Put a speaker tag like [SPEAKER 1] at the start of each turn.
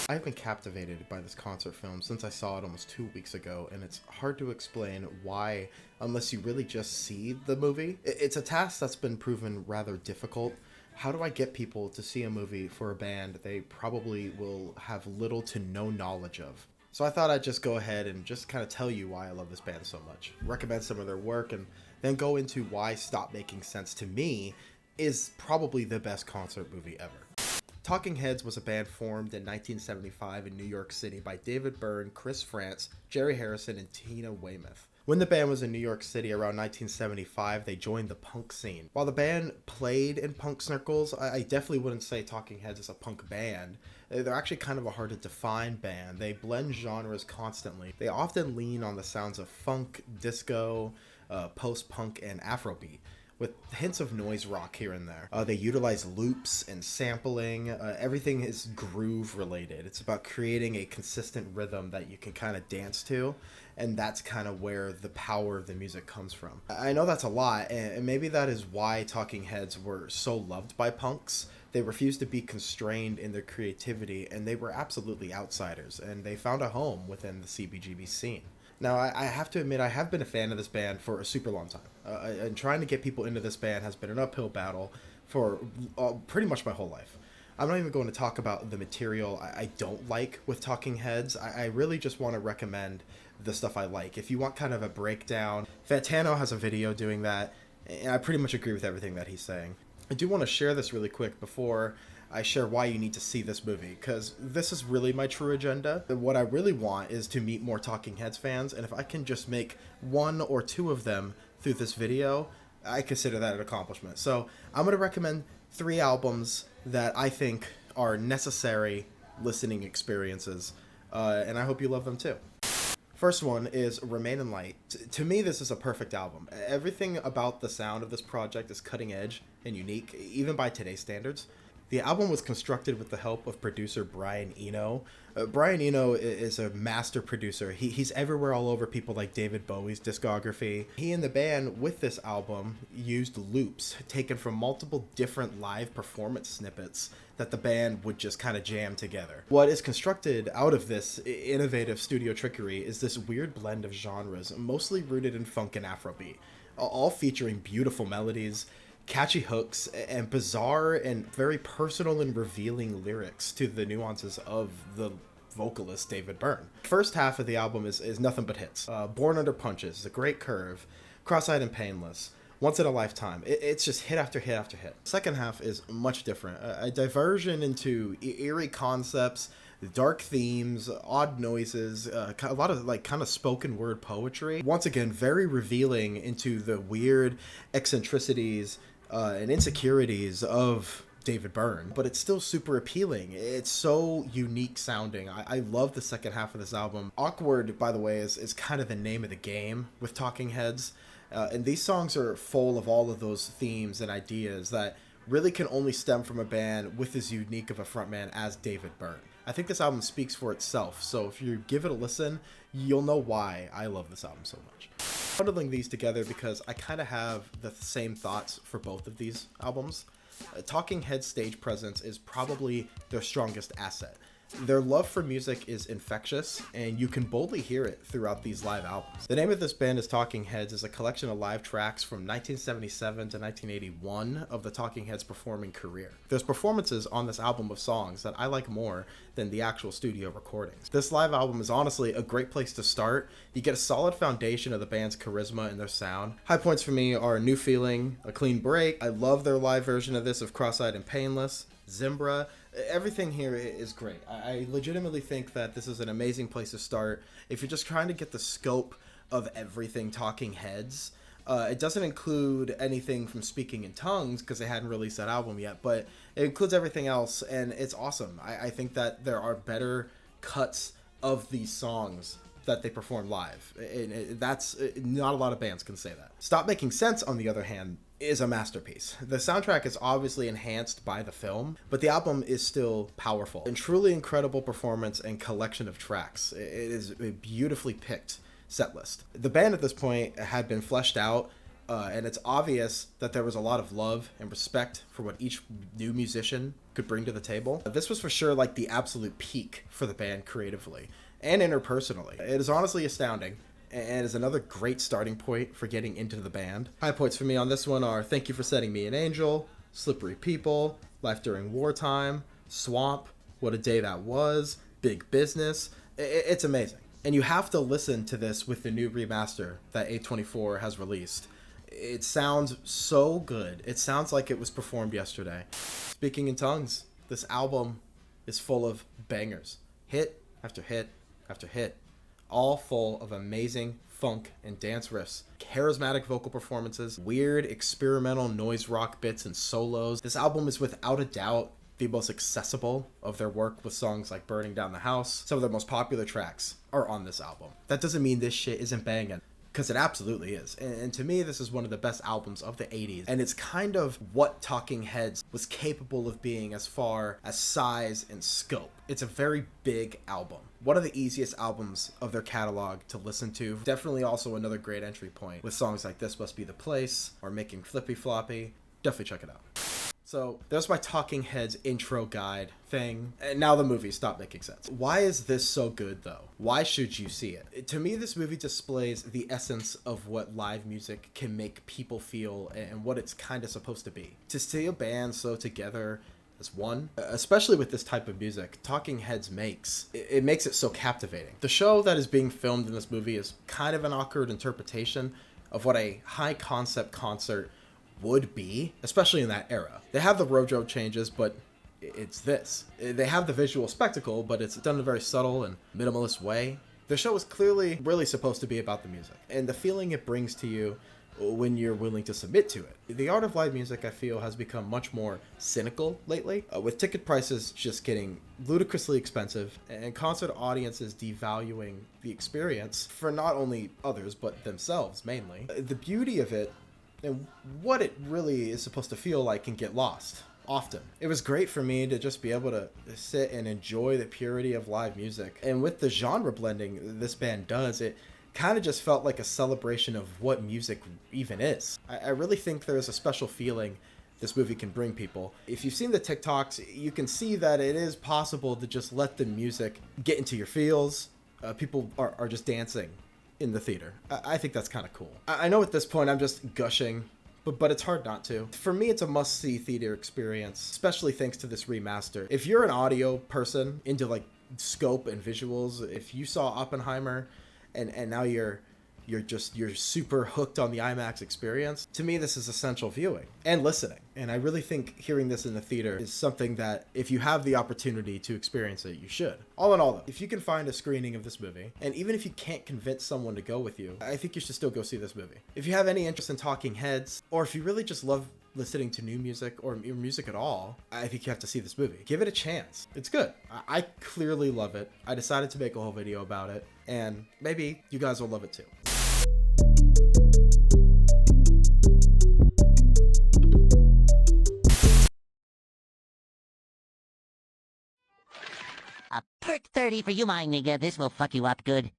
[SPEAKER 1] I've been captivated by this concert film since I saw it almost 2 weeks ago, and it's hard to explain why unless you really just see the movie. It's a task that's been proven rather difficult. How do I get people to see a movie for a band they probably will have little to no knowledge of? So I thought I'd just go ahead and just kind of tell you why I love this band so much, recommend some of their work, and then go into why Stop Making Sense to me is probably the best concert movie ever. Talking Heads was a band formed in 1975 in New York City by David Byrne, Chris Frantz, Jerry Harrison, and Tina Weymouth. When the band was in New York City around 1975, they joined the punk scene. While the band played in punk circles, I definitely wouldn't say Talking Heads is a punk band. They're actually kind of a hard to define band. They blend genres constantly. They often lean on the sounds of funk, disco, post-punk, and Afrobeat, with hints of noise rock here and there. They utilize loops and sampling. Everything is groove related. It's about creating a consistent rhythm that you can kind of dance to, and that's kind of where the power of the music comes from. I know that's a lot, and maybe that is why Talking Heads were so loved by punks. They refused to be constrained in their creativity, and they were absolutely outsiders, and they found a home within the CBGB scene. Now, I have to admit, I have been a fan of this band for a super long time. And trying to get people into this band has been an uphill battle for pretty much my whole life. I'm not even going to talk about the material I don't like with Talking Heads. I really just want to recommend the stuff I like. If you want kind of a breakdown, Fantano has a video doing that, and I pretty much agree with everything that he's saying. I do want to share this really quick before I share why you need to see this movie, because this is really my true agenda. What I really want is to meet more Talking Heads fans, and if I can just make one or two of them through this video, I consider that an accomplishment. So I'm going to recommend 3 albums that I think are necessary listening experiences, and I hope you love them too. First one is Remain in Light. To me, this is a perfect album. Everything about the sound of this project is cutting edge and unique, even by today's standards. The album was constructed with the help of producer Brian Eno. Brian Eno is a master producer. He's everywhere all over people like David Bowie's discography. He and the band with this album used loops taken from multiple different live performance snippets that the band would just kind of jam together. What is constructed out of this innovative studio trickery is this weird blend of genres, mostly rooted in funk and Afrobeat, all featuring beautiful melodies, catchy hooks, and bizarre and very personal and revealing lyrics to the nuances of the vocalist David Byrne. First half of the album is nothing but hits. Born Under Punches, A Great Curve, Cross-Eyed and Painless, Once in a Lifetime. It's just hit after hit after hit. Second half is much different. A diversion into eerie concepts, dark themes, odd noises, a lot of like kind of spoken word poetry. Once again, very revealing into the weird eccentricities and insecurities of David Byrne, but it's still super appealing. It's so unique sounding. I love the second half of this album. Awkward, by the way, is kind of the name of the game with Talking Heads, and these songs are full of all of those themes and ideas that really can only stem from a band with as unique of a frontman as David Byrne. I think this album speaks for itself, so if you give it a listen, you'll know why I love this album so much. Bundling these together because I kind of have the same thoughts for both of these albums. Talking Heads' stage presence is probably their strongest asset. Their love for music is infectious, and you can boldly hear it throughout these live albums. The name of this band is Talking Heads is a collection of live tracks from 1977 to 1981 of the Talking Heads' performing career. There's performances on this album of songs that I like more than the actual studio recordings. This live album is honestly a great place to start. You get a solid foundation of the band's charisma and their sound. High points for me are New Feeling, A Clean Break. I love their live version of this of Cross-Eyed and Painless, Zimbra. Everything here is great. I legitimately think that this is an amazing place to start if you're just trying to get the scope of everything Talking Heads. It doesn't include anything from Speaking in Tongues because they hadn't released that album yet, but it includes everything else, and it's awesome. I think that there are better cuts of these songs that they perform live. That's not a lot of bands can say that. Stop Making Sense, on the other hand, is a masterpiece. The soundtrack is obviously enhanced by the film, but the album is still powerful and truly incredible performance and collection of tracks. It is a beautifully picked set list. The band at this point had been fleshed out And it's obvious that there was a lot of love and respect for what each new musician could bring to the table. This was for sure like the absolute peak for the band creatively and interpersonally. It is honestly astounding and is another great starting point for getting into the band. High points for me on this one are Thank You for Setting Me an Angel, Slippery People, Life During Wartime, Swamp, What a Day That Was, Big Business. It's amazing. And you have to listen to this with the new remaster that A24 has released. It sounds so good. It sounds like it was performed yesterday. Speaking in tongues, this album is full of bangers. Hit after hit after hit. All full of amazing funk and dance riffs, charismatic vocal performances, weird experimental noise rock bits and solos. This album is without a doubt the most accessible of their work, with songs like Burning Down the House. Some of their most popular tracks are on this album. That doesn't mean this shit isn't banging, because it absolutely is. And to me, this is one of the best albums of the 80s. And it's kind of what Talking Heads was capable of being as far as size and scope. It's a very big album. One of the easiest albums of their catalog to listen to. Definitely also another great entry point with songs like This Must Be the Place or Making Flippy Floppy. Definitely check it out. So there's my Talking Heads intro guide thing. And now the movie stopped making sense. Why is this so good though? Why should you see it? To me, this movie displays the essence of what live music can make people feel and what it's kind of supposed to be. To see a band so together as one, especially with this type of music, Talking Heads makes it so captivating. The show that is being filmed in this movie is kind of an awkward interpretation of what a high concept concert would be, especially in that era. They have the wardrobe changes, but it's this. They have the visual spectacle, but it's done in a very subtle and minimalist way. The show is clearly really supposed to be about the music and the feeling it brings to you when you're willing to submit to it. The art of live music, I feel, has become much more cynical lately, with ticket prices just getting ludicrously expensive and concert audiences devaluing the experience for not only others, but themselves mainly. The beauty of it and what it really is supposed to feel like can get lost often. It was great for me to just be able to sit and enjoy the purity of live music. And with the genre blending this band does, it kind of just felt like a celebration of what music even is. I really think there's a special feeling this movie can bring people. If you've seen the TikToks, you can see that it is possible to just let the music get into your feels. People are just dancing in the theater. I think that's kind of cool. I know at this point I'm just gushing, but it's hard not to. For me, it's a must-see theater experience, especially thanks to this remaster. If you're an audio person into like scope and visuals, if you saw Oppenheimer and now you're super hooked on the IMAX experience, to me this is essential viewing and listening. And I really think hearing this in the theater is something that if you have the opportunity to experience it, you should. All in all though, if you can find a screening of this movie, and even if you can't convince someone to go with you, I think you should still go see this movie. If you have any interest in Talking Heads, or if you really just love listening to new music or music at all, I think you have to see this movie. Give it a chance. It's good. I clearly love it. I decided to make a whole video about it, and maybe you guys will love it too.
[SPEAKER 2] A perk 30 for you, my nigga. This will fuck you up good.